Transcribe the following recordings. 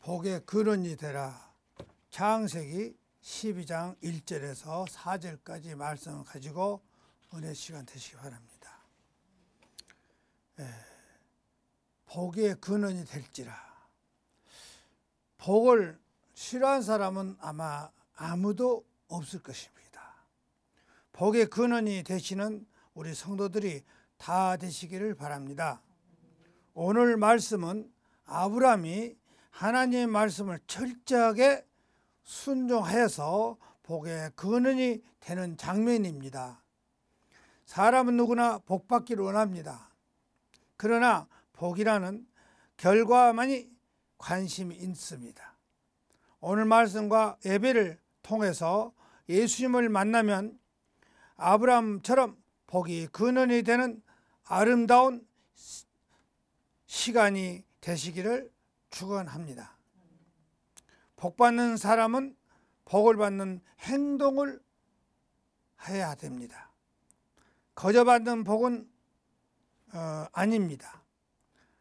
복의 근원이 되라. 창세기 12장 1절에서 4절까지 말씀을 가지고 은혜 시간 되시기 바랍니다. 복의 근원이 될지라. 복을 싫어하는 사람은 아마 아무도 없을 것입니다. 복의 근원이 되시는 우리 성도들이 다 되시기를 바랍니다. 오늘 말씀은 아브라함이 하나님의 말씀을 철저하게 순종하여서 복의 근원이 되는 장면입니다. 사람은 누구나 복받기를 원합니다. 그러나 복이라는 결과만이 관심이 있습니다. 오늘 말씀과 예배를 통해서 예수님을 만나면 아브라함처럼 복이 근원이 되는 아름다운 시간이 되시기를 축원합니다. 복받는 사람은 복을 받는 행동을 해야 됩니다. 거저 받는 복은 아닙니다.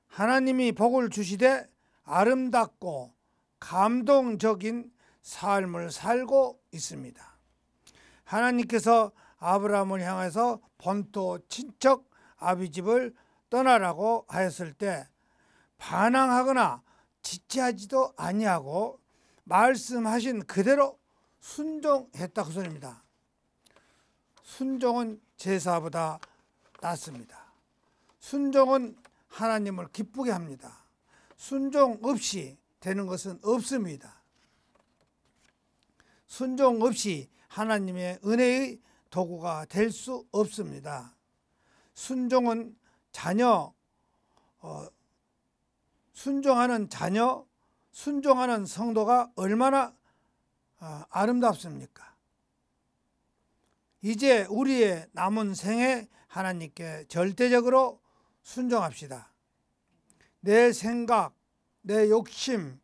하나님이 복을 주시되 아름답고 감동적인 삶을 살고 있습니다. 하나님께서 아브라함을 향해서 본토 친척 아비집을 떠나라고 하였을 때 반항하거나 지체하지도 아니하고 말씀하신 그대로 순종했다 그 소리입니다. 순종은 제사보다 낫습니다. 순종은 하나님을 기쁘게 합니다. 순종 없이 되는 것은 없습니다. 순종 없이 하나님의 은혜의 도구가 될 수 없습니다. 순종은 순종하는 자녀, 순종하는 성도가 얼마나 아름답습니까? 이제 우리의 남은 생에 하나님께 절대적으로 순종합시다. 내 생각, 내 욕심,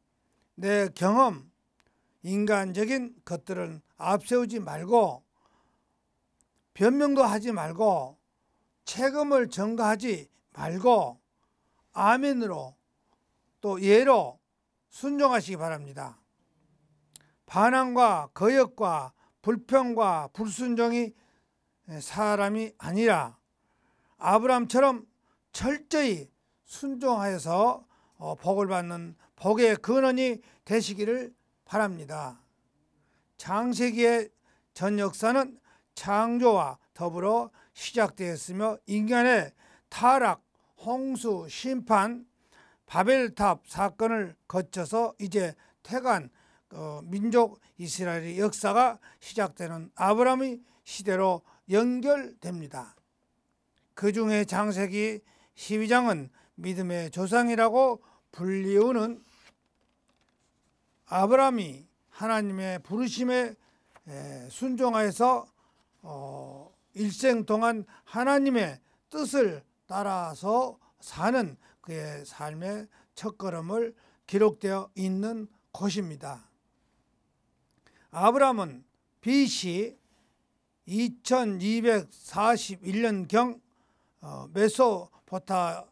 내 경험, 인간적인 것들은 앞세우지 말고 변명도 하지 말고 책임을 전가하지 말고 아멘으로 또 예로 순종하시기 바랍니다. 반항과 거역과 불평과 불순종이 사람이 아니라 아브라함처럼 철저히 순종하여서 복을 받는 복의 근원이 되시기를 바랍니다. 창세기의 전 역사는 창조와 더불어 시작되었으며 인간의 타락, 홍수, 심판, 바벨탑 사건을 거쳐서 이제 태간 민족 이스라엘의 역사가 시작되는 아브라함의 시대로 연결됩니다. 그 중에 창세기 12장은 믿음의 조상이라고 불리우는 아브라함이 하나님의 부르심에 순종하여서 일생 동안 하나님의 뜻을 따라서 사는 그의 삶의 첫걸음을 기록되어 있는 곳입니다. 아브라함은 BC 2241년경 메소포타미아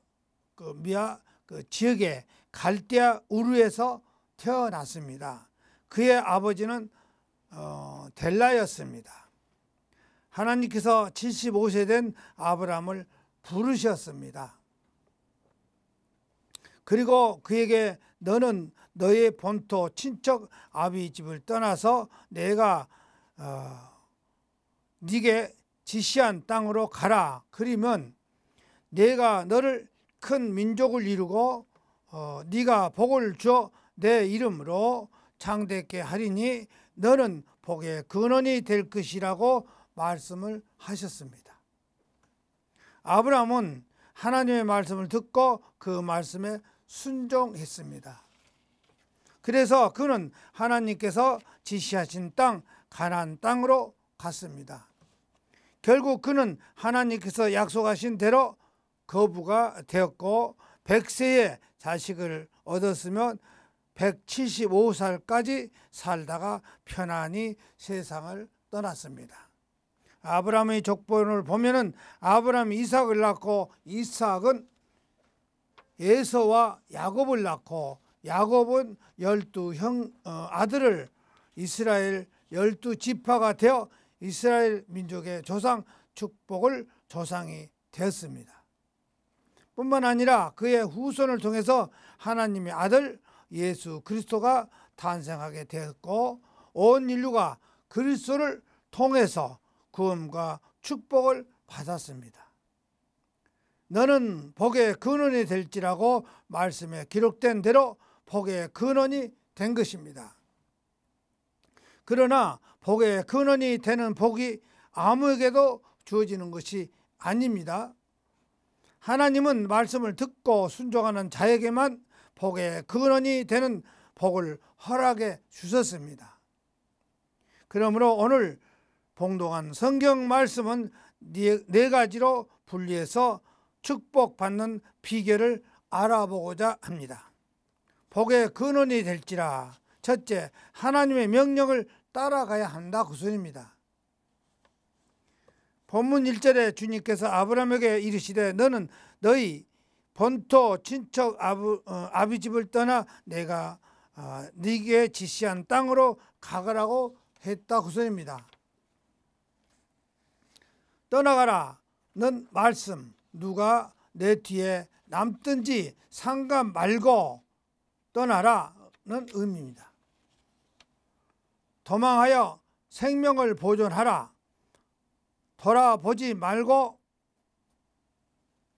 지역의 갈대아 우르에서 태어났습니다. 그의 아버지는 델라였습니다. 하나님께서 75세 된 아브라함을 부르셨습니다. 그리고 그에게 너는 너의 본토 친척 아비 집을 떠나서 내가 네게 지시한 땅으로 가라. 그러면 내가 너를 큰 민족을 이루고 네가 복을 주어 내 이름으로 창대케 하리니 너는 복의 근원이 될 것이라고 말씀을 하셨습니다. 아브라함은 하나님의 말씀을 듣고 그 말씀에 순종했습니다. 그래서 그는 하나님께서 지시하신 땅 가나안 땅으로 갔습니다. 결국 그는 하나님께서 약속하신 대로 거부가 되었고 100세에 자식을 얻었으면 175살까지 살다가 편안히 세상을 떠났습니다. 아브라함의 족보를 보면은 아브라함이 이삭을 낳고 이삭은 에서와 야곱을 낳고 야곱은 12 아들을 이스라엘 12지파가 되어 이스라엘 민족의 조상 축복을 조상이 되었습니다. 뿐만 아니라 그의 후손을 통해서 하나님의 아들 예수 그리스도가 탄생하게 되었고 온 인류가 그리스도를 통해서 구원과 축복을 받았습니다. 너는 복의 근원이 될지라고 말씀에 기록된 대로 복의 근원이 된 것입니다. 그러나 복의 근원이 되는 복이 아무에게도 주어지는 것이 아닙니다. 하나님은 말씀을 듣고 순종하는 자에게만 복의 근원이 되는 복을 허락해 주셨습니다. 그러므로 오늘 봉독한 성경 말씀은 네 가지로 분리해서 축복받는 비결을 알아보고자 합니다. 복의 근원이 될지라. 첫째, 하나님의 명령을 따라가야 한다 그 소리입니다. 본문 1절에 주님께서 아브라함에게 이르시되 너는 너희 본토 친척 아비 집을 떠나 내가 네게 지시한 땅으로 가거라고 했다 그 소리입니다. 떠나가라 는 말씀, 누가 내 뒤에 남든지 상관 말고 떠나라는 의미입니다. 도망하여 생명을 보존하라. 돌아보지 말고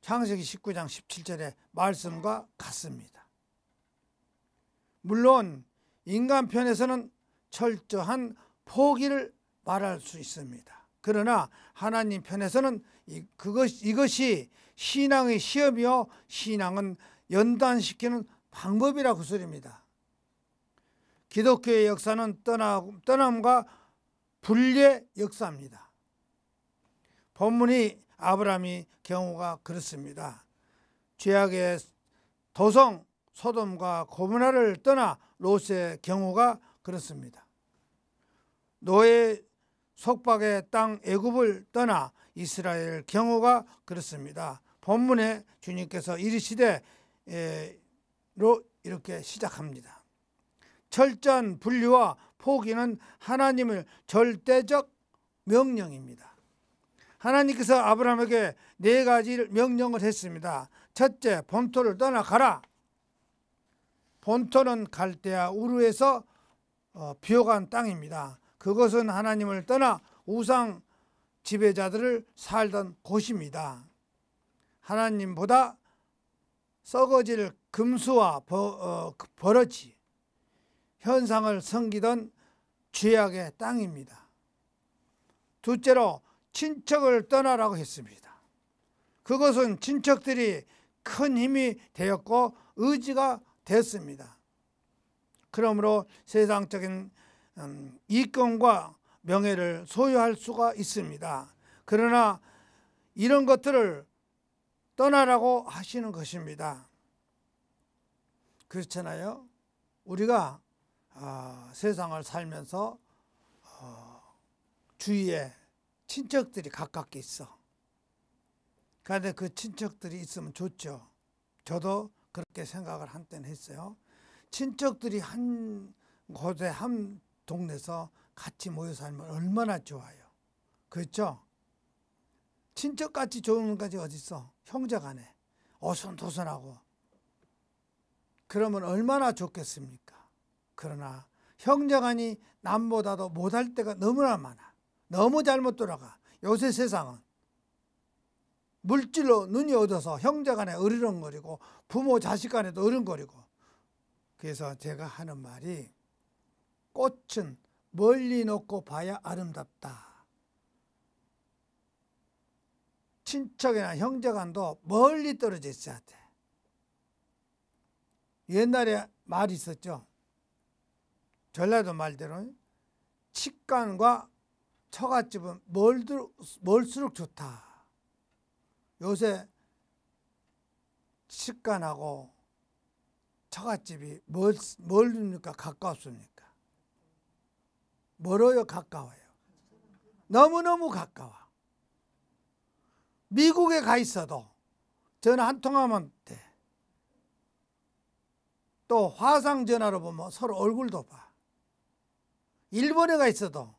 창세기 19장 17절의 말씀과 같습니다. 물론 인간 편에서는 철저한 포기를 말할 수 있습니다. 그러나 하나님 편에서는 이것이 신앙의 시험이요 신앙은 연단시키는 방법이라고 그 소리입니다. 기독교의 역사는 떠남과 분리의 역사입니다. 본문이 아브라함의 경우가 그렇습니다. 죄악의 도성 소돔과 고모라를 떠나 롯의 경우가 그렇습니다. 노예 속박의 땅 애굽을 떠나 이스라엘 경우가 그렇습니다. 본문에 주님께서 이르시되 로 이렇게 시작합니다. 철저한 분리와 포기는 하나님의 절대적 명령입니다. 하나님께서 아브라함에게 4가지 명령을 했습니다. 첫째, 본토를 떠나가라. 본토는 갈대아 우르에서 비옥한 땅입니다. 그것은 하나님을 떠나 우상 지배자들을 살던 곳입니다. 하나님보다 썩어질 금수와 버러지, 현상을 섬기던 죄악의 땅입니다. 둘째로 친척을 떠나라고 했습니다. 그것은 친척들이 큰 힘이 되었고 의지가 되었습니다. 그러므로 세상적인 이권과 명예를 소유할 수가 있습니다. 그러나 이런 것들을 떠나라고 하시는 것입니다. 그렇잖아요. 우리가 세상을 살면서 주위에 친척들이 가깝게 있어. 그런데 그 친척들이 있으면 좋죠. 저도 그렇게 생각을 한때는 했어요. 친척들이 한 곳에 한 동네에서 같이 모여 살면 얼마나 좋아요. 그렇죠? 친척같이 좋은 것이 어디 있어? 형제간에 오손도손하고 그러면 얼마나 좋겠습니까? 그러나 형제간이 남보다도 못할 때가 너무나 많아. 너무 잘못 돌아가. 요새 세상은 물질로 눈이 어두워서 형제간에 어리렁거리고 부모 자식간에도 어른거리고. 그래서 제가 하는 말이 꽃은 멀리 놓고 봐야 아름답다. 친척이나 형제간도 멀리 떨어져 있어야 돼. 옛날에 말이 있었죠. 전라도 말대로 칡간과 처갓집은 멀수록 좋다. 요새 칡간하고 처갓집이 멀습니까? 가까웠습니까? 멀어요? 가까워요? 너무너무 가까워. 미국에 가 있어도 전화 한 통하면 돼. 또 화상전화로 보면 서로 얼굴도 봐. 일본에 가 있어도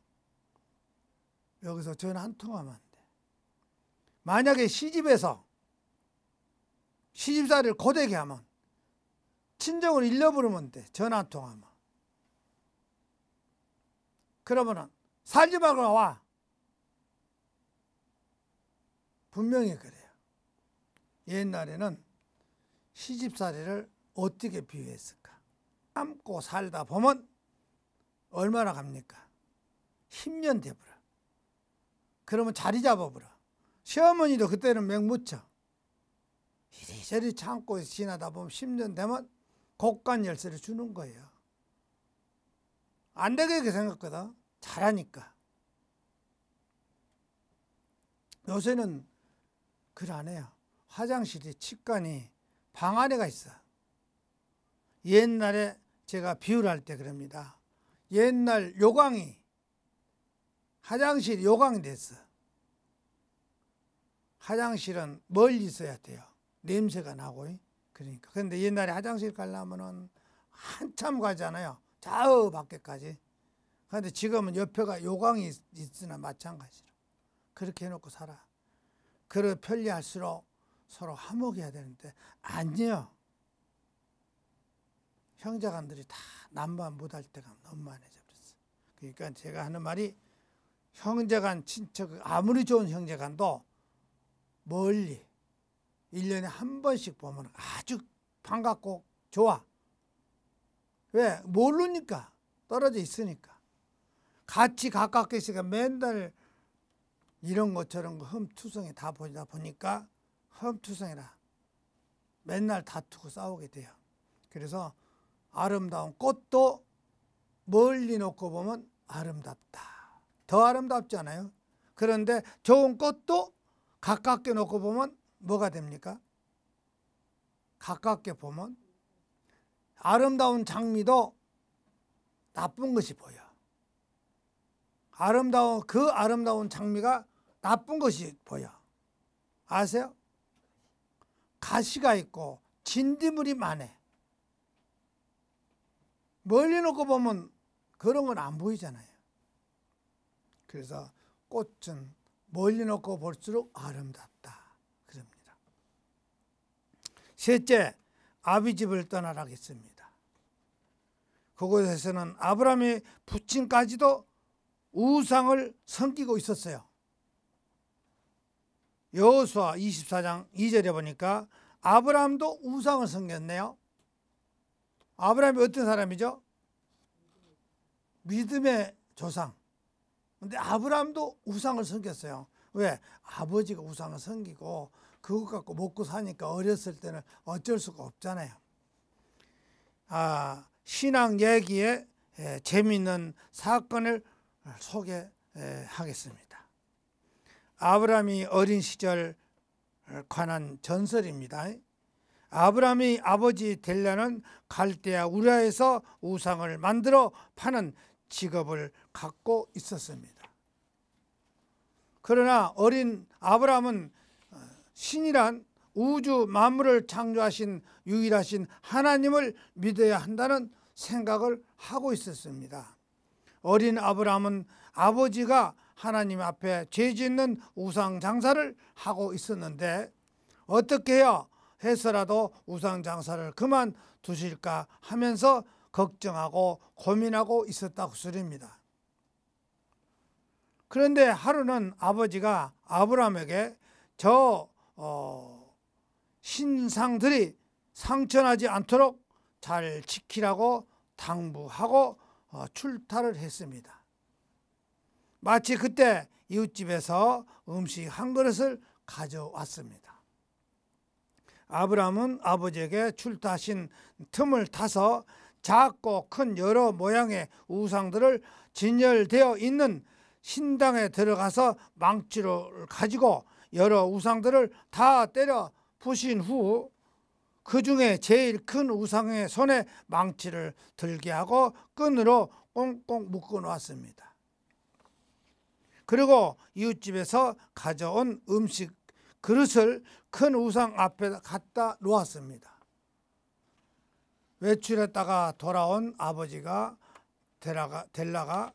여기서 전화 한 통하면 안 돼. 만약에 시집에서 시집살이를 고되게 하면 친정을 잃어버리면 돼. 전화 한 통하면. 그러면은 살지 말고 와. 분명히 그래요. 옛날에는 시집살이를 어떻게 비유했을까? 참고 살다 보면 얼마나 갑니까? 10년 돼버려. 그러면 자리 잡아버려. 시어머니도 그때는 맹묻혀. 이리저리 참고 지나다 보면 10년 되면 곡간 열쇠를 주는 거예요. 안 되게 생각거든. 잘하니까. 요새는 그걸 안 해요. 화장실이 치간이 방 안에가 있어. 옛날에 제가 비유를 할 때 그럽니다. 옛날 요강이 화장실 요강이 됐어. 화장실은 멀리 있어야 돼요. 냄새가 나고. 그러니까. 그런데 옛날에 화장실 가려면은 한참 가잖아요. 저 밖에까지. 그런데 지금은 옆에가 요강이 있으나 마찬가지로. 그렇게 해놓고 살아. 그래 편리할수록 서로 화목해야 되는데 아니요. 형제간들이 다 남만 못할 때가 너무 많아져 버렸어. 그러니까 제가 하는 말이 형제간 친척 아무리 좋은 형제간도 멀리 1년에 한 번씩 보면 아주 반갑고 좋아. 왜? 모르니까. 떨어져 있으니까. 같이 가깝게 있으니까 맨날 이런 거 저런 거 흠투성이 다 보다 보니까 흠투성이라 맨날 다투고 싸우게 돼요. 그래서 아름다운 꽃도 멀리 놓고 보면 아름답다. 더 아름답지 않아요? 그런데 좋은 꽃도 가깝게 놓고 보면 뭐가 됩니까? 가깝게 보면 아름다운 장미도 나쁜 것이 보여. 그 아름다운 장미가 나쁜 것이 보여. 아세요? 가시가 있고 진딧물이 많아. 멀리 놓고 보면 그런 건 안 보이잖아요. 그래서 꽃은 멀리 놓고 볼수록 아름답다. 그럽니다. 셋째, 아비집을 떠나라겠습니다. 그곳에서는 아브라함의 부친까지도 우상을 섬기고 있었어요. 여호수아 24장 2절에 보니까 아브라함도 우상을 섬겼네요. 아브라함이 어떤 사람이죠? 믿음의 조상. 근데 아브라함도 우상을 섬겼어요. 왜? 아버지가 우상을 섬기고 그것 갖고 먹고 사니까 어렸을 때는 어쩔 수가 없잖아요. 신앙 얘기에 재미있는 사건을 소개하겠습니다. 아브라함이 어린 시절 관한 전설입니다. 아브라함이 아버지 되려는 갈대아 우라에서 우상을 만들어 파는 직업을 갖고 있었습니다. 그러나 어린 아브라함은 신이란 우주 만물을 창조하신 유일하신 하나님을 믿어야 한다는 생각을 하고 있었습니다. 어린 아브라함은 아버지가 하나님 앞에 죄 짓는 우상 장사를 하고 있었는데 어떻게 해서라도 우상 장사를 그만두실까 하면서 걱정하고 고민하고 있었다고 소리입니다. 그런데 하루는 아버지가 아브라함에게 저 신상들이 상처나지 않도록 잘 지키라고 당부하고 출타를 했습니다. 마치 그때 이웃집에서 음식 한 그릇을 가져왔습니다. 아브라함은 아버지에게 출타하신 틈을 타서 작고 큰 여러 모양의 우상들을 진열되어 있는 신당에 들어가서 망치를 가지고 여러 우상들을 다 때려 부신 후 그 중에 제일 큰 우상의 손에 망치를 들게 하고 끈으로 꽁꽁 묶어 놓았습니다. 그리고 이웃집에서 가져온 음식 그릇을 큰 우상 앞에 갖다 놓았습니다. 외출했다가 돌아온 아버지가 델라가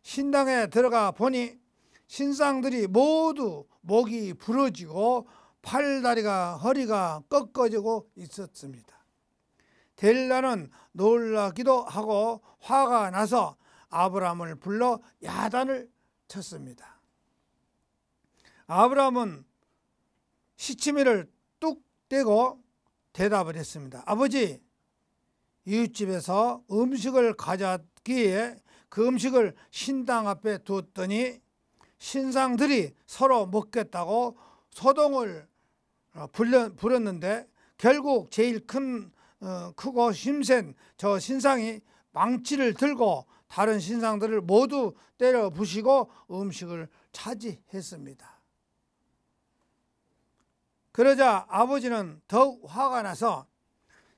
신당에 들어가 보니 신상들이 모두 목이 부러지고 팔다리가 허리가 꺾어지고 있었습니다. 델라는 놀라기도 하고 화가 나서 아브라함을 불러 야단을 쳤습니다. 아브라함은 시치미를 뚝 떼고 대답을 했습니다. 아버지, 이웃집에서 음식을 가져왔기에 그 음식을 신당 앞에 두었더니 신상들이 서로 먹겠다고 소동을 부렸는데 결국 제일 크고 힘센 저 신상이 망치를 들고 다른 신상들을 모두 때려 부시고 음식을 차지했습니다. 그러자 아버지는 더욱 화가 나서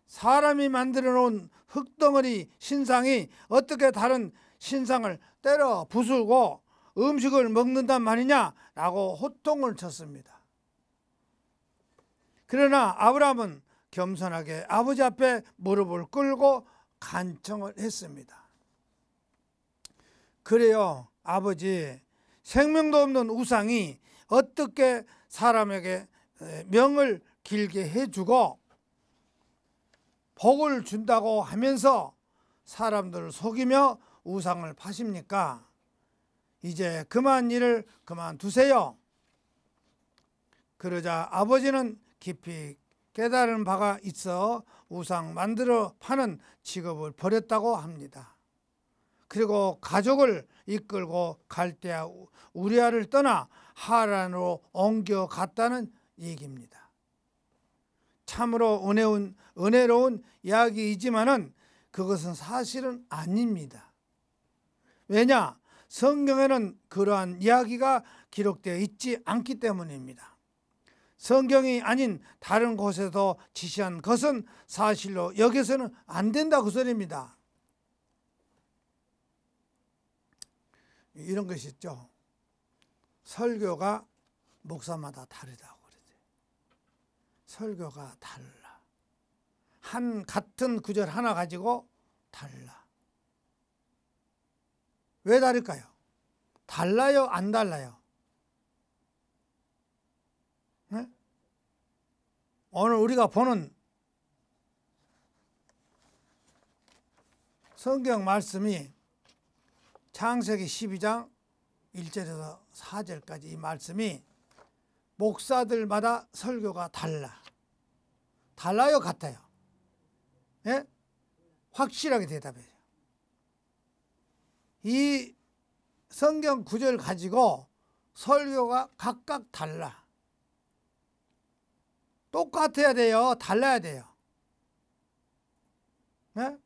사람이 만들어 놓은 흙덩어리 신상이 어떻게 다른 신상을 때려 부수고 음식을 먹는단 말이냐라고 호통을 쳤습니다. 그러나 아브라함은 겸손하게 아버지 앞에 무릎을 꿇고 간청을 했습니다. 그래요, 아버지, 생명도 없는 우상이 어떻게 사람에게 명을 길게 해주고 복을 준다고 하면서 사람들을 속이며 우상을 파십니까? 이제 그만 일을 그만두세요. 그러자 아버지는 깊이 깨달은 바가 있어 우상 만들어 파는 직업을 버렸다고 합니다. 그리고 가족을 이끌고 갈대아 우리아를 떠나 하란으로 옮겨갔다는 얘기입니다. 참으로 은혜로운 이야기이지만은 그것은 사실은 아닙니다. 왜냐? 성경에는 그러한 이야기가 기록되어 있지 않기 때문입니다. 성경이 아닌 다른 곳에서 지시한 것은 사실로 여기서는 안 된다 그 소리입니다. 이런 것이 있죠. 설교가 목사마다 다르다고 그러죠. 설교가 달라. 같은 구절 하나 가지고 달라. 왜 다를까요? 달라요, 안 달라요? 네? 오늘 우리가 보는 성경 말씀이 창세기 12장 1절에서 4절까지 이 말씀이 목사들마다 설교가 달라요, 같아요? 예? 확실하게 대답해요. 이 성경 구절 가지고 설교가 각각 달라. 똑같아야 돼요? 달라야 돼요? 네?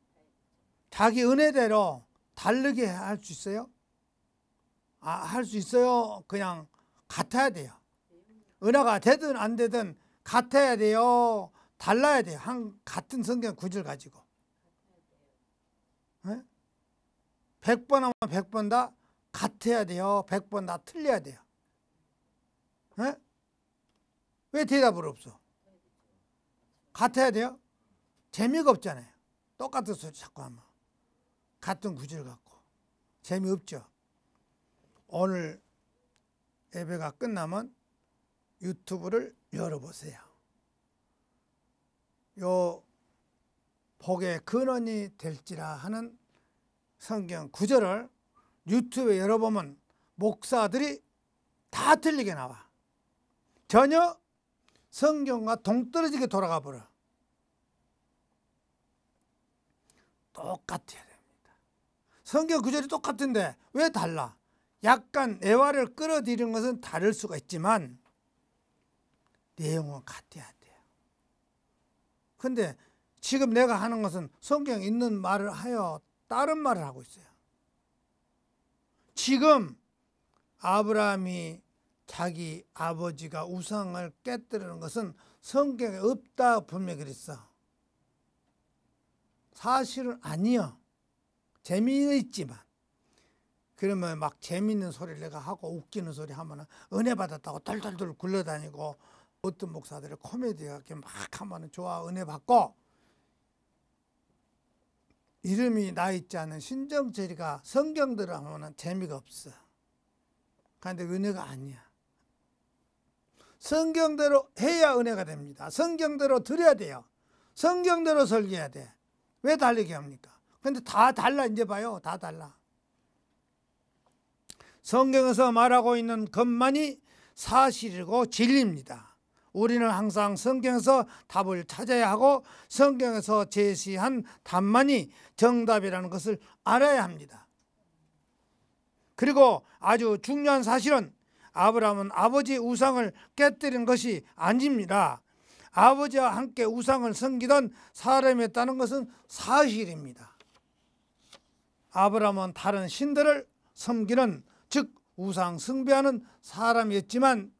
자기 은혜대로 다르게 할 수 있어요? 할 수 있어요? 그냥 같아야 돼요? 은혜가 되든 안 되든 같아야 돼요? 달라야 돼요? 같은 성경 구절 가지고. 네? 100번 하면 100번 다 같아야 돼요? 100번 다 틀려야 돼요? 네? 왜 대답을 없어? 같아야 돼요? 재미가 없잖아요. 똑같은 소리 자꾸 하면. 같은 구절 갖고. 재미없죠? 오늘 예배가 끝나면 유튜브를 열어보세요. 요 복의 근원이 될지라 하는 성경 구절을 유튜브에 열어보면 목사들이 다 틀리게 나와. 전혀 성경과 동떨어지게 돌아가 버려. 똑같아야 됩니다. 성경 구절이 똑같은데 왜 달라? 약간 애화를 끌어들이는 것은 다를 수가 있지만 내용은 같아야 돼요. 근데 지금 내가 하는 것은 성경에 있는 말을 하여 다른 말을 하고 있어요. 지금 아브라함이 자기 아버지가 우상을 깨뜨리는 것은 성경에 없다 분명히 그랬어. 사실은 아니요. 재미는 있지만. 그러면 막 재미있는 소리를 내가 하고 웃기는 소리 하면 은혜 받았다고 덜덜덜 굴러다니고 어떤 목사들의 코미디가 이렇게 막 하면 좋아 은혜 받고 이름이 나 있지 않은 신정체리가 성경대로 하면 재미가 없어. 그런데 은혜가 아니야. 성경대로 해야 은혜가 됩니다. 성경대로 드려야 돼요. 성경대로 설계해야 돼. 왜 다르게 합니까? 근데 다 달라. 이제 봐요. 다 달라. 성경에서 말하고 있는 것만이 사실이고 진리입니다. 우리는 항상 성경에서 답을 찾아야 하고 성경에서 제시한 답만이 정답이라는 것을 알아야 합니다. 그리고 아주 중요한 사실은 아브라함은 아버지 우상을 깨뜨린 것이 아닙니다. 아버지와 함께 우상을 섬기던 사람이었다는 것은 사실입니다. 아브라함은 다른 신들을 섬기는, 즉 우상 숭배하는 사람이었지만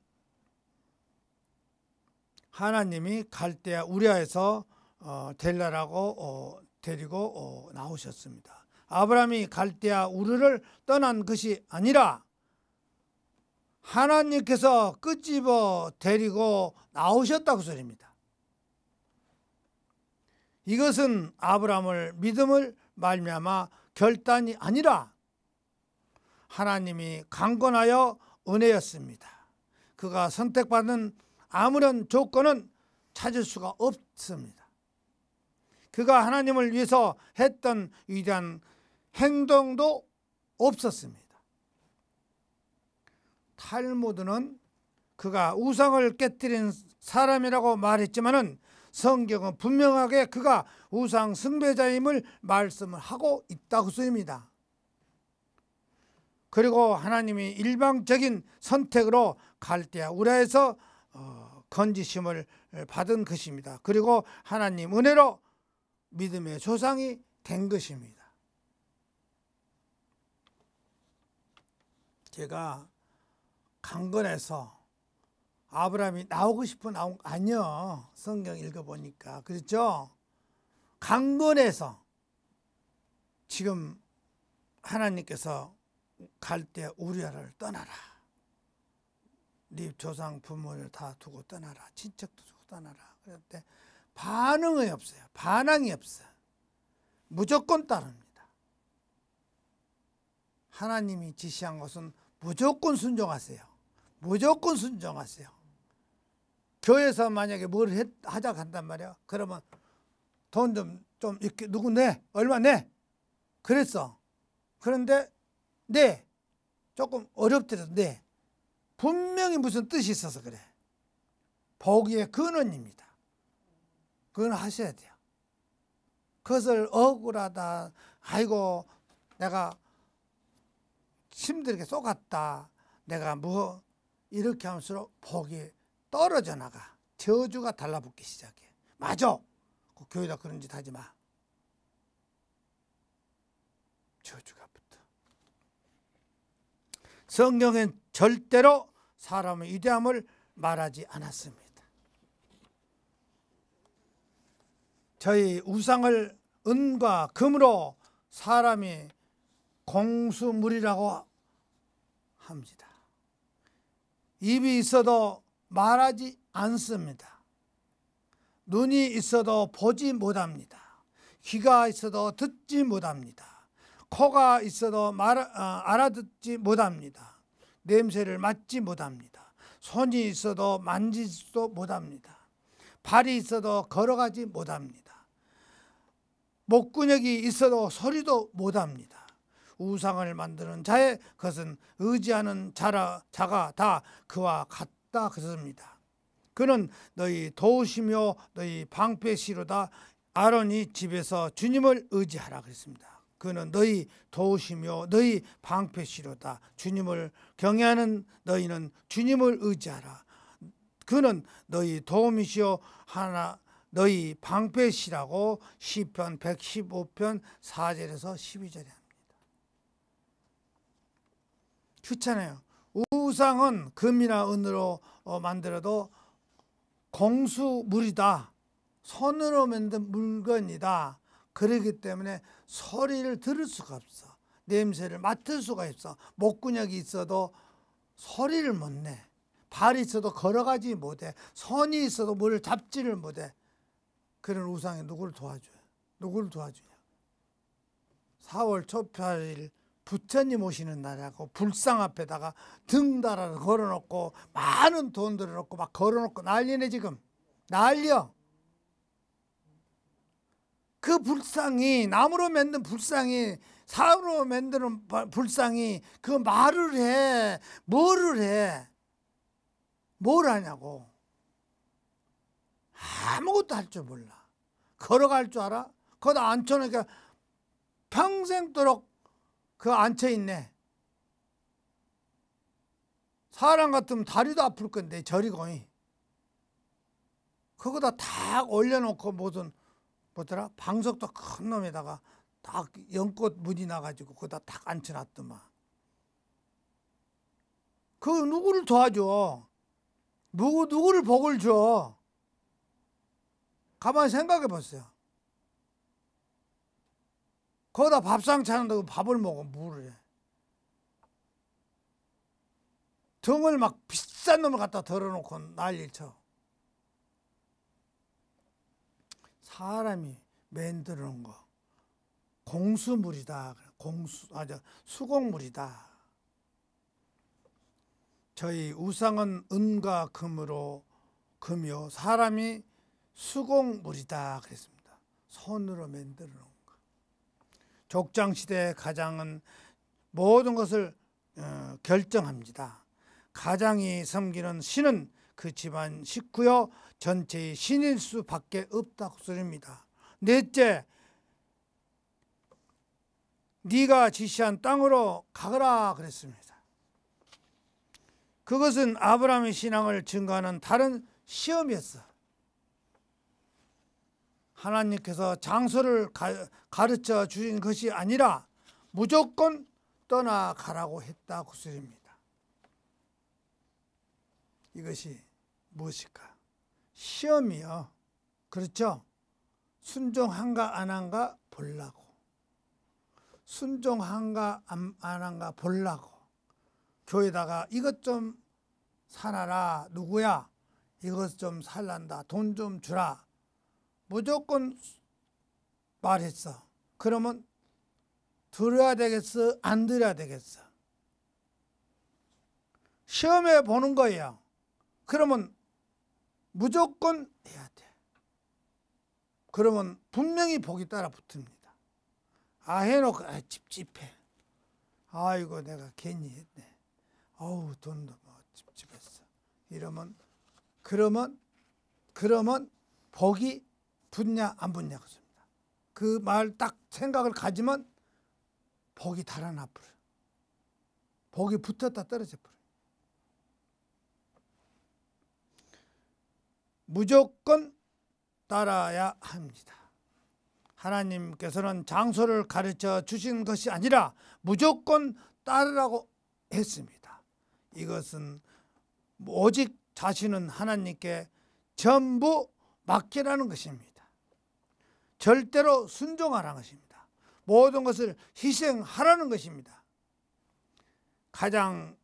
하나님이 갈대아 우리아에서 데리고 나오셨습니다. 아브라함이 갈대아 우르를 떠난 것이 아니라 하나님께서 끄집어 데리고 나오셨다고 소리입니다. 이것은 아브라함을 믿음을 말미암아 결단이 아니라 하나님이 강권하여 은혜였습니다. 그가 선택받은 아무런 조건은 찾을 수가 없습니다. 그가 하나님을 위해서 했던 위대한 행동도 없었습니다. 탈무드는 그가 우상을 깨뜨린 사람이라고 말했지만은 성경은 분명하게 그가 우상 숭배자임을 말씀을 하고 있다고 쓰입니다. 그리고 하나님이 일방적인 선택으로 갈대아 우라에서 건지심을 받은 것입니다. 그리고 하나님 은혜로 믿음의 조상이 된 것입니다. 제가 강건해서 아브라함이 나오고 싶어 나온 거 아니요. 성경 읽어보니까 그렇죠. 강건해서 지금 하나님께서 갈대아 우리아를 떠나라. 네 조상 부모를 다 두고 떠나라. 친척도 두고 떠나라. 그런데 반응이 없어요. 반항이 없어요. 무조건 따릅니다. 하나님이 지시한 것은 무조건 순종하세요. 무조건 순종하세요. 교회에서 만약에 뭘 하자고 한단 말이야. 그러면 돈 좀 이렇게 누구 내? 얼마 내? 그랬어. 그런데 네. 조금 어렵더라도 네. 분명히 무슨 뜻이 있어서 그래. 복의 근원입니다. 그건 하셔야 돼요. 그것을 억울하다. 아이고 내가 힘들게 쏘갔다. 내가 뭐 이렇게 하면서 복이 떨어져 나가. 저주가 달라붙기 시작해. 맞아. 그 교회다 그런 짓 하지 마. 저주가 붙어. 성경엔 절대로 사람의 위대함을 말하지 않았습니다. 저희 우상을 은과 금으로 사람이 공수물이라고 합니다. 입이 있어도 말하지 않습니다. 눈이 있어도 보지 못합니다. 귀가 있어도 듣지 못합니다. 코가 있어도 알아듣지 못합니다. 냄새를 맡지 못합니다. 손이 있어도 만지지도 못합니다. 발이 있어도 걸어가지 못합니다. 목구녕이 있어도 소리도 못합니다. 우상을 만드는 자의 것은 의지하는 자가 다 그와 같다 그랬습니다. 그는 너희 도우시며 너희 방패시로다. 아론이 집에서 주님을 의지하라 그랬습니다. 그는 너희 도우시며 너희 방패시로다. 주님을 경외하는 너희는 주님을 의지하라. 그는 너희 도움이시오 하나 너희 방패시라고 시편 115편 4절에서 12절에 합니다. 그렇잖아요. 우상은 금이나 은으로 만들어도 공수물이다. 손으로 만든 물건이다. 그렇기 때문에 소리를 들을 수가 없어. 냄새를 맡을 수가 없어. 목구녕이 있어도 소리를 못 내. 발이 있어도 걸어가지 못해. 손이 있어도 물을 잡지를 못해. 그런 우상이 누구를 도와줘요? 누구를 도와주냐? 4월 초팔일 부처님 오시는 날이라고 불상 앞에다가 등 달아서 걸어놓고 많은 돈 들어놓고 막 걸어놓고 난리네 지금. 난리여. 그 불상이, 나무로 만든 불상이, 사로 만드는 불상이 그 말을 해. 뭐를 해? 뭘 하냐고. 아무것도 할 줄 몰라. 걸어갈 줄 알아? 거기다 앉혀놓으니까 평생도록 그 앉혀있네. 사람 같으면 다리도 아플 건데 저리고. 그거다 딱 올려놓고 무슨 뭐더라? 방석도 큰 놈에다가 딱 연꽃 무늬 나가지고 거기다 딱 앉혀놨더만. 그 누구를 도와줘? 누구를 복을 줘? 가만히 생각해 보세요. 거기다 밥상 차는다고 밥을 먹어 뭐를 해? 등을 막 비싼 놈을 갖다 덜어놓고 난리를 쳐. 사람이 만들어 놓은 거 공수물이다. 수공물이다. 저희 우상은 은과 금이요 사람이 수공물이다 그랬습니다. 손으로 만들어 놓은 거. 족장시대 가장은 모든 것을 결정합니다. 가장이 섬기는 신은 그 집안 식구요 전체의 신일 수밖에 없다고 소리입니다. 넷째, 네가 지시한 땅으로 가거라 그랬습니다. 그것은 아브라함의 신앙을 증거하는 다른 시험이었어. 하나님께서 장소를 가르쳐 주신 것이 아니라 무조건 떠나가라고 했다고 소리입니다. 이것이 무엇일까? 시험이요. 그렇죠? 순종한가 안 한가 보려고. 순종한가 안 한가 보려고. 교회다가 이것 좀 사놔라. 누구야? 이것 좀 살란다. 돈 좀 주라. 무조건 말했어. 그러면 들어야 되겠어? 안 들어야 되겠어? 시험해 보는 거예요. 그러면 무조건 해야 돼. 그러면 분명히 복이 따라 붙습니다. 해놓고 찝찝해. 아이고 내가 괜히 했네. 어우 돈도 뭐 찝찝했어. 그러면 복이 붙냐 안 붙냐 그렇습니다. 그 말 딱 생각을 가지면 복이 달아나 버려. 복이 붙었다 떨어져 버려. 무조건 따라야 합니다. 하나님께서는 장소를 가르쳐 주신 것이 아니라 무조건 따르라고 했습니다. 이것은 오직 자신은 하나님께 전부 맡기라는 것입니다. 절대로 순종하라는 것입니다. 모든 것을 희생하라는 것입니다. 가장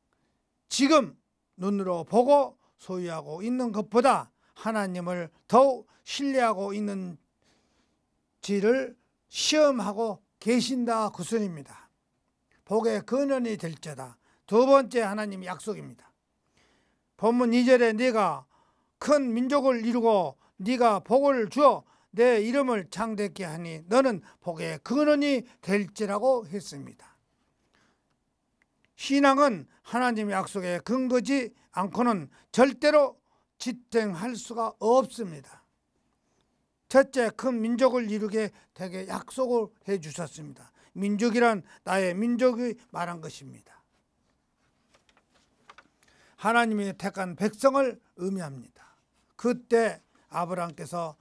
지금 눈으로 보고 소유하고 있는 것보다 하나님을 더욱 신뢰하고 있는지를 시험하고 계신다 그 소리입니다. 복의 근원이 될지어다. 두 번째 하나님 약속입니다. 본문 2절에 네가 큰 민족을 이루고 네가 복을 주어 내 이름을 창대케 하니 너는 복의 근원이 될지라고 했습니다. 신앙은 하나님의 약속에 근거지 않고는 절대로 지탱할 수가 없습니다. 첫째, 큰 민족을 이루게 되게 약속을 해 주셨습니다. 민족이란 나의 민족이 말한 것입니다. 하나님이 택한 백성을 의미합니다. 그때 아브라함께서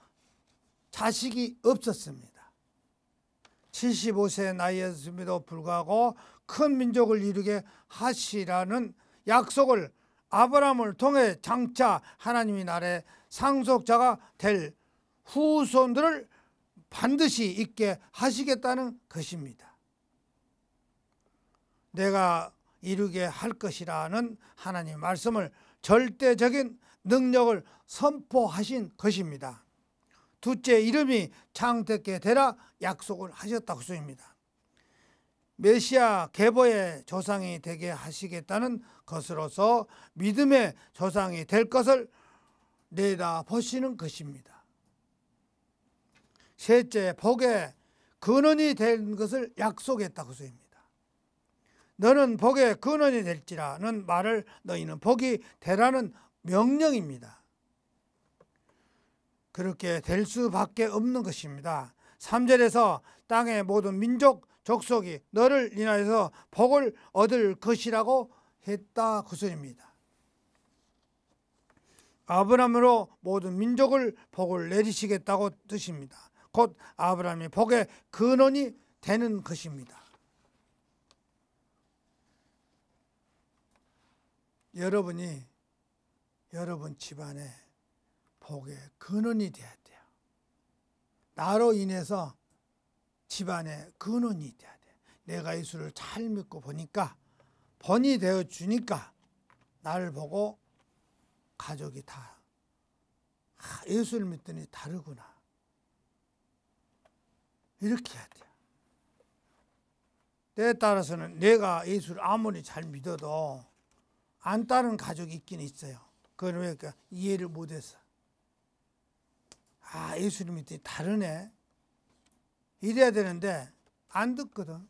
자식이 없었습니다. 75세 나이였음에도 불구하고 큰 민족을 이루게 하시라는 약속을 아브라함을 통해 장차 하나님의 나라의 상속자가 될 후손들을 반드시 있게 하시겠다는 것입니다. 내가 이루게 할 것이라는 하나님의 말씀을 절대적인 능력을 선포하신 것입니다. 둘째, 이름이 창대케 되라 약속을 하셨다고 소입니다. 메시아 계보의 조상이 되게 하시겠다는 것으로서 믿음의 조상이 될 것을 내다보시는 것입니다. 셋째, 복의 근원이 된 것을 약속했다고 소입니다. 너는 복의 근원이 될지라는 말을 너희는 복이 되라는 명령입니다. 그렇게 될 수밖에 없는 것입니다. 3절에서 땅의 모든 민족, 족속이 너를 인하여서 복을 얻을 것이라고 했다 그 소리입니다. 아브라함으로 모든 민족을 복을 내리시겠다고 뜻입니다. 곧 아브라함이 복의 근원이 되는 것입니다. 여러분이 여러분 집안에 복의 근원이 되어야 돼요. 나로 인해서 집안에 근원이 돼야 돼. 내가 예수를 잘 믿고 보니까 번이 되어 주니까 나를 보고 가족이 다 예수를 믿더니 다르구나. 이렇게 해야 돼요. 때에 따라서는 내가 예수를 아무리 잘 믿어도 안 따르는 가족이 있긴 있어요. 그건 왜 이해를 못해서. 예수를 믿더니 다르네. 이래야 되는데 안 듣거든.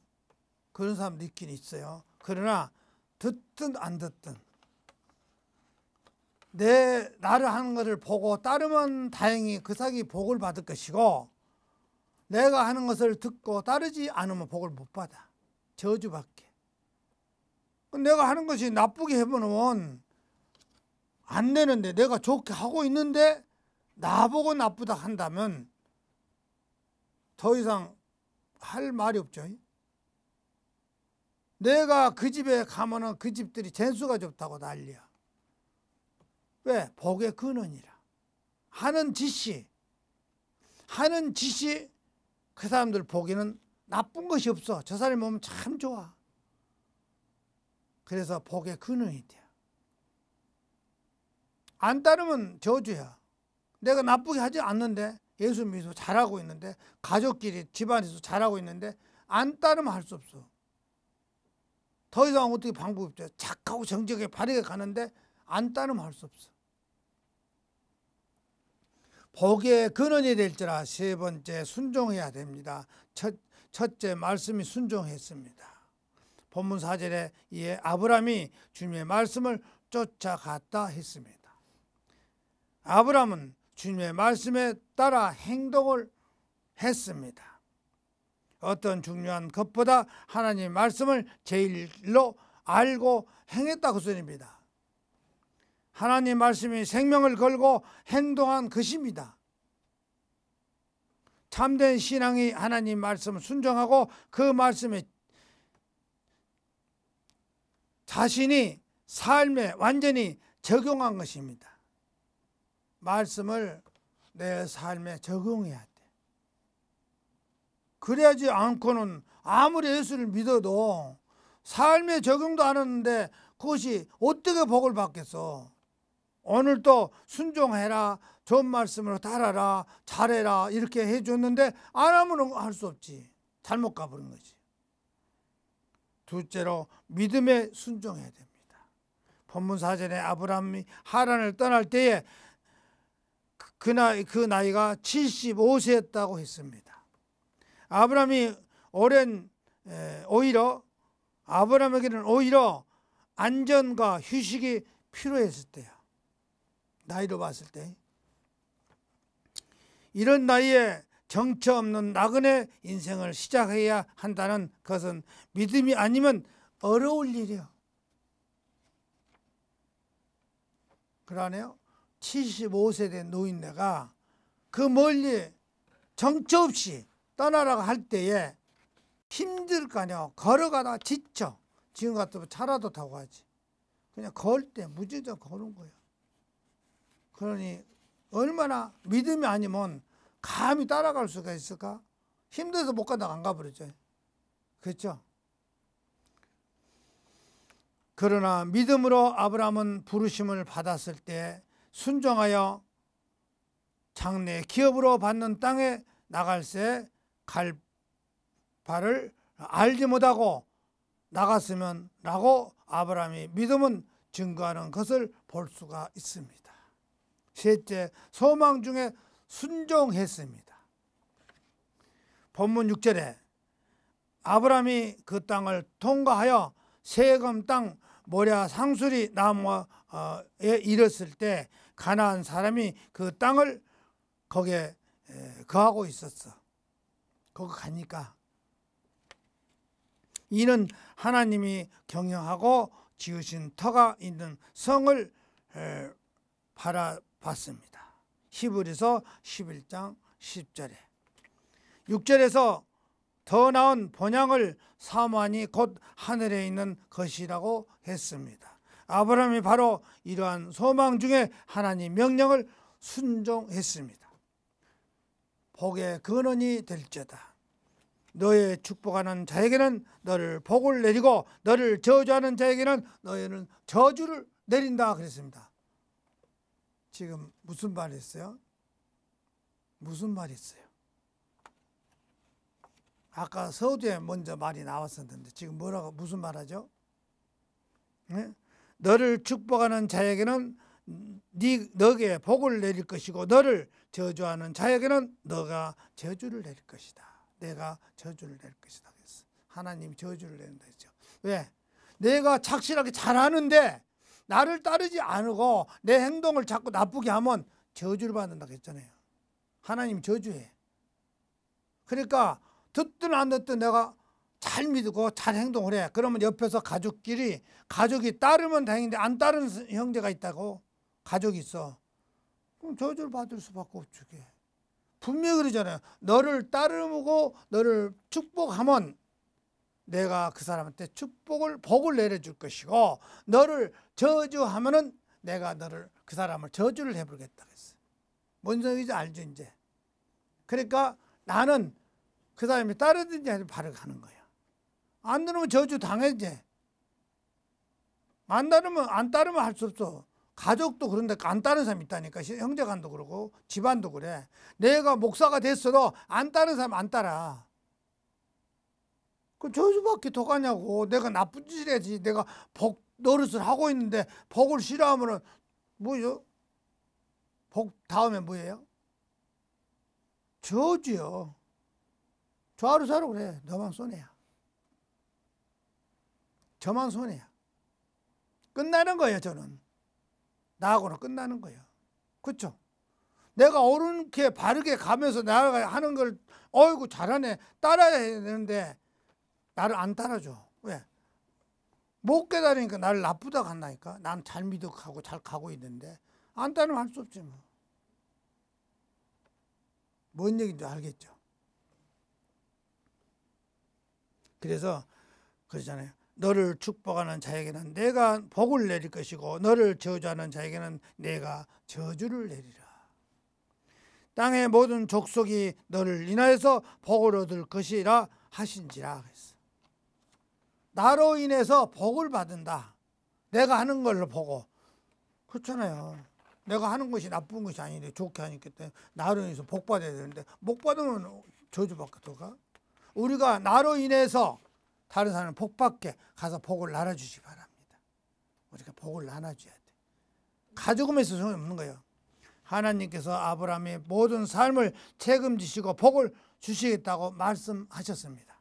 그런 사람도 있긴 있어요. 그러나 듣든 안 듣든 나를 하는 것을 보고 따르면 다행히 그 사람이 복을 받을 것이고, 내가 하는 것을 듣고 따르지 않으면 복을 못 받아. 저주밖에. 내가 하는 것이 나쁘게 해보면 안 되는데, 내가 좋게 하고 있는데 나보고 나쁘다 한다면 더 이상 할 말이 없죠. 내가 그 집에 가면은 그 집들이 재수가 좋다고 난리야. 왜? 복의 근원이라. 하는 짓이 그 사람들 보기에는 나쁜 것이 없어. 저 사람이 보면 참 좋아. 그래서 복의 근원이 돼. 안 따르면 저주야. 내가 나쁘게 하지 않는데, 예수 믿어서 잘하고 있는데, 가족끼리 집안에서 잘하고 있는데 안 따르면 할 수 없어. 더 이상 어떻게 방법이 없죠. 착하고 정직하게 바르게 가는데 안 따르면 할 수 없어. 복의 근원이 될지라 세 번째 순종해야 됩니다. 첫째 말씀이 순종했습니다. 본문 4절에 이에 아브라함이 주님의 말씀을 쫓아갔다 했습니다. 아브라함은 주님의 말씀에 따라 행동을 했습니다. 어떤 중요한 것보다 하나님의 말씀을 제일로 알고 행했다 그 소리입니다. 하나님 말씀이 생명을 걸고 행동한 것입니다. 참된 신앙이 하나님 말씀을 순종하고 그 말씀에 자신이 삶에 완전히 적용한 것입니다. 말씀을 내 삶에 적용해야 돼. 그래야지 않고는 아무리 예수를 믿어도 삶에 적용도 안 하는데 그것이 어떻게 복을 받겠어. 오늘도 순종해라, 좋은 말씀으로 따라라, 잘해라 이렇게 해줬는데 안 하면 할 수 없지. 잘못 가버린 거지. 둘째로 믿음에 순종해야 됩니다. 본문 4절에 아브라함이 하란을 떠날 때에 그 나이가 75세였다고 했습니다. 아브라함이 아브라함에게는 오히려 안전과 휴식이 필요했을 때야. 나이로 봤을 때. 이런 나이에 정처 없는 나그네 인생을 시작해야 한다는 것은 믿음이 아니면 어려울 일이야. 그러네요. 75세 된 노인네가 그 멀리 정처 없이 떠나라고 할 때에 힘들 거 아니야. 걸어가다 지쳐. 지금 같으면 차라도 타고 가지. 그냥 걸 때 무지정 거는 거야. 그러니 얼마나 믿음이 아니면 감히 따라갈 수가 있을까? 힘들어서 못 간다고 안 가버리죠. 그렇죠? 그러나 믿음으로 아브라함은 부르심을 받았을 때 순종하여 장래 기업으로 받는 땅에 나갈새 갈 발을 알지 못하고 나갔으면 라고 아브라함이 믿음은 증거하는 것을 볼 수가 있습니다. 셋째, 소망 중에 순종했습니다. 본문 6절에 아브라함이 그 땅을 통과하여 세금 땅 모랴 상수리 나무에 이르렀을 때 가나안 사람이 그 땅을 거기에 거하고 있었어. 거기 가니까 이는 하나님이 경영하고 지으신 터가 있는 성을 바라봤습니다. 히브리서 11장 10절에 6절에서 더 나은 본향을 사모하니 곧 하늘에 있는 것이라고 했습니다. 아브라함이 바로 이러한 소망 중에 하나님 명령을 순종했습니다. 복의 근원이 될지어다. 너의 축복하는 자에게는 너를 복을 내리고 너를 저주하는 자에게는 너희는 저주를 내린다 그랬습니다. 지금 무슨 말이 있어요? 무슨 말이 있어요? 아까 서두에 먼저 말이 나왔었는데 지금 뭐라고 무슨 말하죠? 네? 너를 축복하는 자에게는 너에게 복을 내릴 것이고 너를 저주하는 자에게는 너가 저주를 내릴 것이다. 내가 저주를 낼 것이다. 그랬어. 하나님이 저주를 내린다 했죠. 왜? 내가 착실하게 잘하는데 나를 따르지 않고 내 행동을 자꾸 나쁘게 하면 저주를 받는다고 했잖아요. 하나님 저주해. 그러니까 듣든 안 듣든 내가 잘 믿고 잘 행동을 해. 그러면 옆에서 가족이 따르면 다행인데 안 따르는 형제가 있다고. 가족이 있어. 그럼 저주를 받을 수밖에 없지. 분명히 그러잖아요. 너를 따르고 너를 축복하면 내가 그 사람한테 복을 내려줄 것이고 너를 저주하면은 내가 그 사람을 저주를 해버리겠다 그랬어. 뭔 소리인지 알죠 이제. 그러니까 나는 그 사람이 따르든지 아니면 바로 가는 거야. 안 들으면 저주 당해지. 안 따르면 할 수 없어. 가족도 그런데 안 따르는 사람이 있다니까. 형제간도 그러고 집안도 그래. 내가 목사가 됐어도 안 따르는 사람 안 따라. 그 저주밖에 더 가냐고. 내가 나쁜 짓을 해야지. 내가 복 노릇을 하고 있는데 복을 싫어하면은 뭐죠? 복 다음에 뭐예요? 저주요. 좌로 좌로 그래. 너만 손해야. 저만 손해야. 끝나는 거예요 저는. 나하고는 끝나는 거예요. 그렇죠? 내가 옳게 바르게 가면서 내가 하는 걸 어이구 잘하네 따라야 되는데 나를 안 따라줘. 왜? 못 깨달으니까 나를 나쁘다고 한다니까. 난 잘 믿어가고 잘 가고 있는데 안 따르면 할 수 없지 뭐. 뭔 얘기인지 알겠죠? 그래서 그러잖아요. 너를 축복하는 자에게는 내가 복을 내릴 것이고 너를 저주하는 자에게는 내가 저주를 내리라. 땅의 모든 족속이 너를 인하여서 복을 얻을 것이라 하신지라 그랬어. 나로 인해서 복을 받는다. 내가 하는 걸로 보고. 그렇잖아요. 내가 하는 것이 나쁜 것이 아닌데 좋게 하니까 나로 인해서 복 받아야 되는데 복 받으면 저주받게 더 가. 우리가 나로 인해서 다른 사람은 복 받게 가서 복을 나눠주시기 바랍니다. 우리가 복을 나눠줘야 돼. 가지고만 있어서 소용없는 거예요. 하나님께서 아브라함의 모든 삶을 책임지시고 복을 주시겠다고 말씀하셨습니다.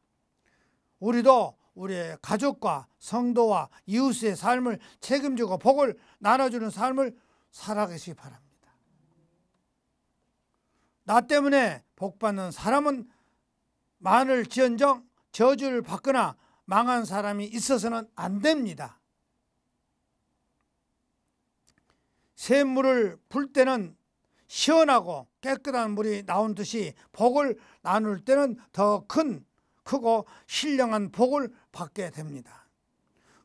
우리도 우리의 가족과 성도와 이웃의 삶을 책임지고 복을 나눠주는 삶을 살아가시기 바랍니다. 나 때문에 복받는 사람은 많을지언정 저주를 받거나 망한 사람이 있어서는 안 됩니다. 샘물을 불 때는 시원하고 깨끗한 물이 나온 듯이 복을 나눌 때는 더 크고 신령한 복을 받게 됩니다.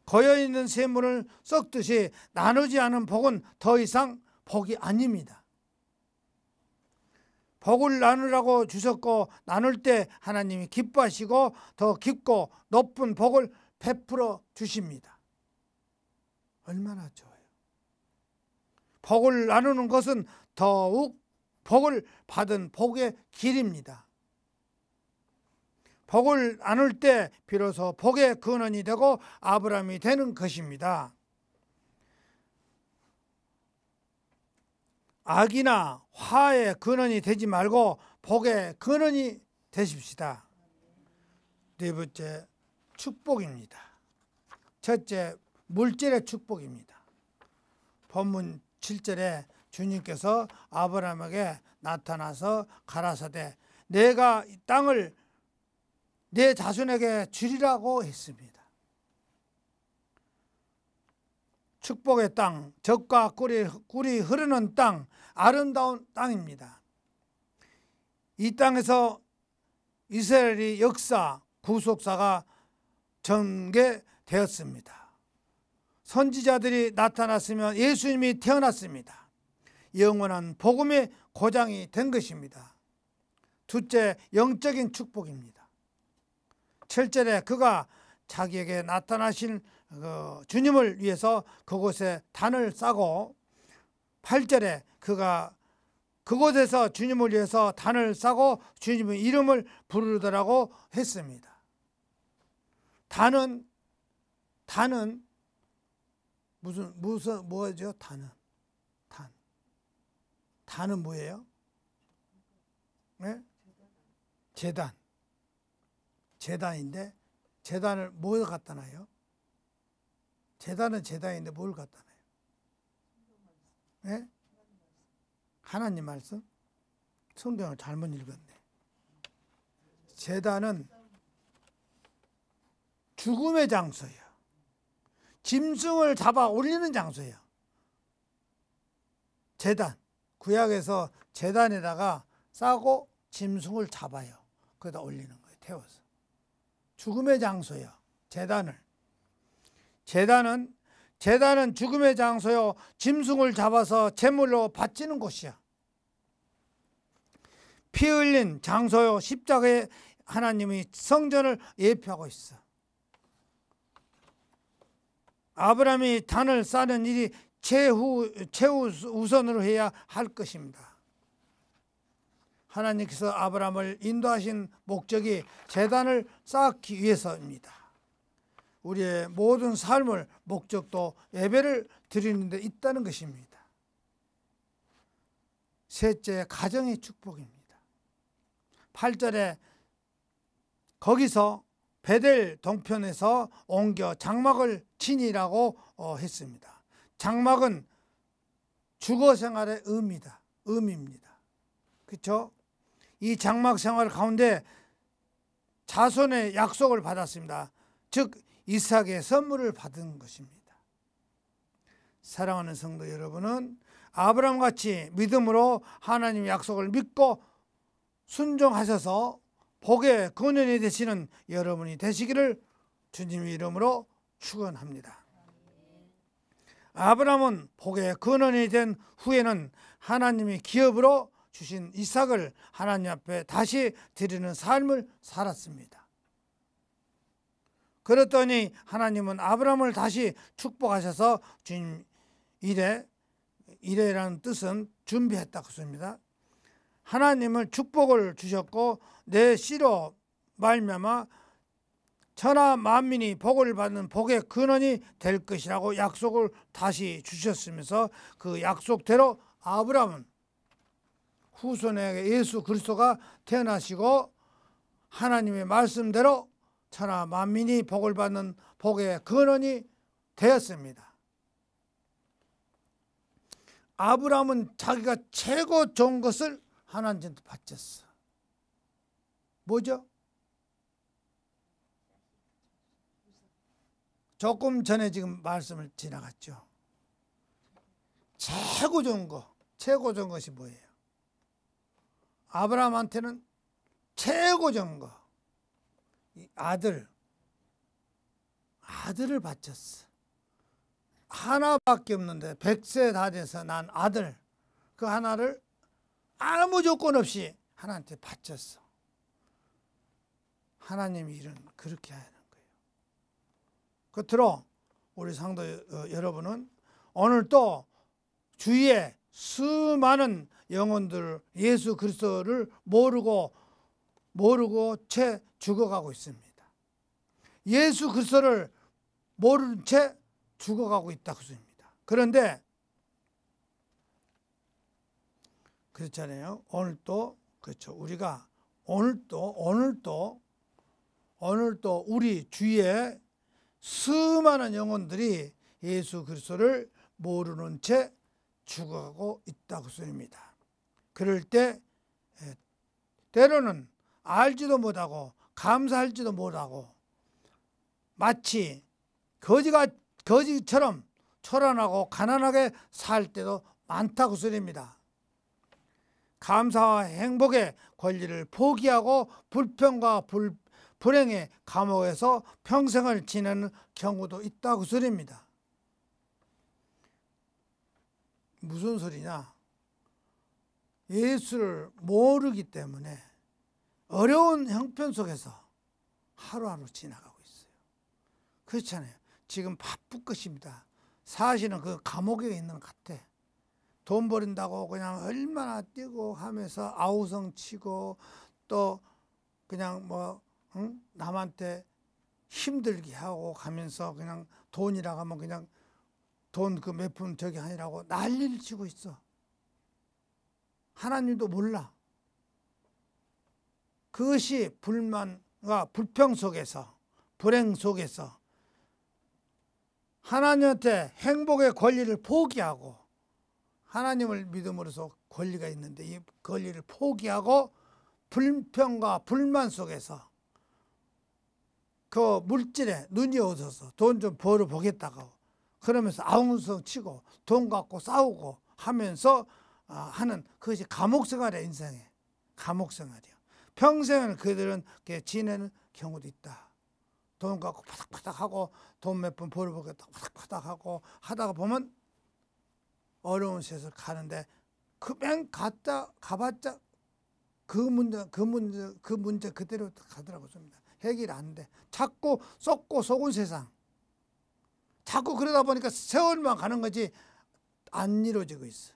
고여있는 샘물을 썩듯이 나누지 않은 복은 더 이상 복이 아닙니다. 복을 나누라고 주셨고 나눌 때 하나님이 기뻐하시고 더 깊고 높은 복을 베풀어 주십니다. 얼마나 좋아요. 복을 나누는 것은 더욱 복을 받은 복의 길입니다. 복을 나눌 때 비로소 복의 근원이 되고 아브라함이 되는 것입니다. 악이나 화의 근원이 되지 말고 복의 근원이 되십시다. 네 번째, 축복입니다. 첫째, 물질의 축복입니다. 본문 7절에 주님께서 아브라함에게 나타나서 가라사대 내가 이 땅을 내 자손에게 주리라고 했습니다. 축복의 땅, 젖과 꿀이 흐르는 땅, 아름다운 땅입니다. 이 땅에서 이스라엘의 역사, 구속사가 전개되었습니다. 선지자들이 나타났으면 예수님이 태어났습니다. 영원한 복음의 고장이 된 것입니다. 둘째, 영적인 축복입니다. 7절에 그가 자기에게 나타나신 주님을 위해서 그곳에 단을 싸고 8절에 그가 그곳에서 주님을 위해서 단을 싸고 주님의 이름을 부르더라고 했습니다. 단은 뭐죠? 단은 뭐예요? 네? 재단인데 재단을 뭘 갖다 놔요? 재단은 재단인데 뭘 갖다 놔요? 네? 하나님 말씀? 성경을 잘못 읽었네. 재단은 죽음의 장소예요. 짐승을 잡아 올리는 장소예요. 재단, 구약에서 재단에다가 싸고 짐승을 잡아요. 거기다 올리는 거예요. 태워서. 죽음의 장소예요. 재단은 죽음의 장소요. 짐승을 잡아서 제물로 바치는 곳이야. 피 흘린 장소요. 십자가에 하나님이 성전을 예표하고 있어. 아브라함이 단을 쌓는 일이 최우선으로 해야 할 것입니다. 하나님께서 아브라함을 인도하신 목적이 제단을 쌓기 위해서입니다. 우리의 모든 삶을 목적도 예배를 드리는 데 있다는 것입니다. 셋째, 가정의 축복입니다. 8절에 거기서 베델 동편에서 옮겨 장막을 치니라고 했습니다. 장막은 주거 생활의 의미입니다. 그렇죠? 이 장막 생활 가운데 자손의 약속을 받았습니다. 즉 이삭의 선물을 받은 것입니다. 사랑하는 성도 여러분은 아브라함같이 믿음으로 하나님의 약속을 믿고 순종하셔서 복의 근원이 되시는 여러분이 되시기를 주님의 이름으로 축원합니다. 아브라함은 복의 근원이 된 후에는 하나님이 기업으로 주신 이삭을 하나님 앞에 다시 드리는 삶을 살았습니다. 그랬더니 하나님은 아브라함을 다시 축복하셔서 주님 이래라는 뜻은 준비했다고 했습니다. 하나님은 축복을 주셨고 내 씨로 말미암아 천하 만민이 복을 받는 복의 근원이 될 것이라고 약속을 다시 주셨으면서 그 약속대로 아브라함은 후손에게 예수 그리스도가 태어나시고 하나님의 말씀대로 천하 만민이 복을 받는 복의 근원이 되었습니다. 아브라함은 자기가 최고 좋은 것을 하나님한테 바쳤어. 뭐죠? 조금 전에 지금 말씀을 지나갔죠. 최고 좋은 것이 뭐예요? 아브라함한테는 최고 좋은 거, 아들을 바쳤어. 하나밖에 없는데 100세 다 돼서 난 아들, 그 하나를 아무 조건 없이 하나님한테 바쳤어. 하나님의 일은 그렇게 하는 거예요. 끝으로 우리 성도 여러분은 오늘 또 주위에 수많은 영혼들 예수 그리스도를 모르고 모르고 채 죽어가고 있습니다. 예수 그리스도를 모르는 채 죽어가고 있다 그 소리입니다. 그런데 그렇잖아요. 오늘도 그렇죠. 우리가 오늘도 우리 주위에 수많은 영혼들이 예수 그리스도를 모르는 채 죽어가고 있다 그 소리입니다. 그럴 때 때로는 알지도 못하고 감사할지도 못하고 마치 거지처럼 초라하고 가난하게 살 때도 많다 그 소리입니다. 감사와 행복의 권리를 포기하고 불평과 불행의 감옥에서 평생을 지내는 경우도 있다 그 소리입니다. 무슨 소리냐? 예수를 모르기 때문에 어려운 형편 속에서 하루하루 지나가고 있어요. 그렇잖아요. 지금 바쁠 것입니다. 사실은 그 감옥에 있는 것 같아. 돈 버린다고 그냥 얼마나 뛰고 하면서 아우성 치고 또 그냥 남한테 힘들게 하고 가면서 그냥 돈이라고 하면 그냥 돈 그 몇 푼 저기 아니라고 난리를 치고 있어. 하나님도 몰라. 그것이 불만과 불평 속에서 불행 속에서 하나님한테 행복의 권리를 포기하고 하나님을 믿음으로써 권리가 있는데 이 권리를 포기하고 불평과 불만 속에서 그 물질에 눈이 어두워서 돈 좀 벌어보겠다고 그러면서 아웅성 치고 돈 갖고 싸우고 하면서 하는 그것이 감옥생활이야. 인생에 감옥생활이야. 평생을 그들은 지내는 경우도 있다. 돈 갖고 파닥파닥하고 돈 몇 번 벌어보겠다 파닥파닥하고 하다가 보면 어려운 세상을 가는데 그냥 가봤자 그 문제 그대로 가더라고요. 해결이 안 돼. 자꾸 썩고 속은 세상. 자꾸 그러다 보니까 세월만 가는 거지 안 이루어지고 있어.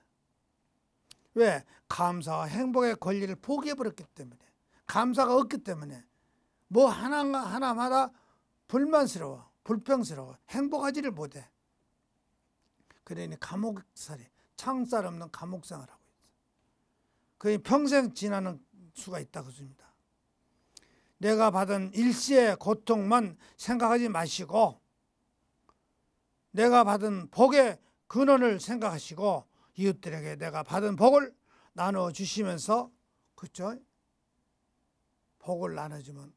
왜? 감사와 행복의 권리를 포기해버렸기 때문에. 감사가 없기 때문에 뭐 하나마다 불만스러워, 불평스러워, 행복하지를 못해. 그러니 감옥살이, 창살 없는 감옥생활을 하고 있어. 그게 평생 지나는 수가 있다고 줍니다. 내가 받은 일시의 고통만 생각하지 마시고 내가 받은 복의 근원을 생각하시고 이웃들에게 내가 받은 복을 나눠주시면서 그렇죠? 복을 나눠주면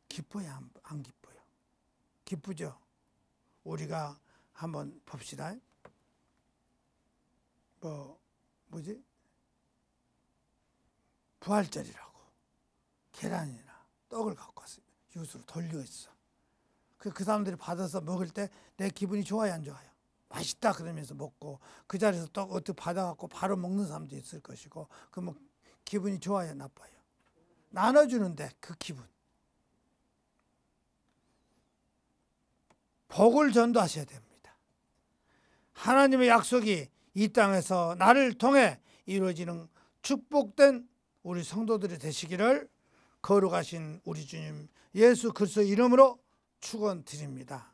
기뻐요, 안 기뻐요? 기쁘죠? 우리가 한번 봅시다. 부활절이라고 계란이나 떡을 갖고 왔어요. 이웃으로 돌리고 있어. 그 사람들이 받아서 먹을 때 내 기분이 좋아요, 안 좋아요? 맛있다 그러면서 먹고 그 자리에서 떡 어떻게 받아갖고 바로 먹는 사람도 있을 것이고 그러면 기분이 좋아요, 나빠요? 나눠주는데 그 기분. 복을 전도하셔야 됩니다. 하나님의 약속이 이 땅에서 나를 통해 이루어지는 축복된 우리 성도들이 되시기를 거룩하신 우리 주님 예수 그리스도 이름으로 축원드립니다.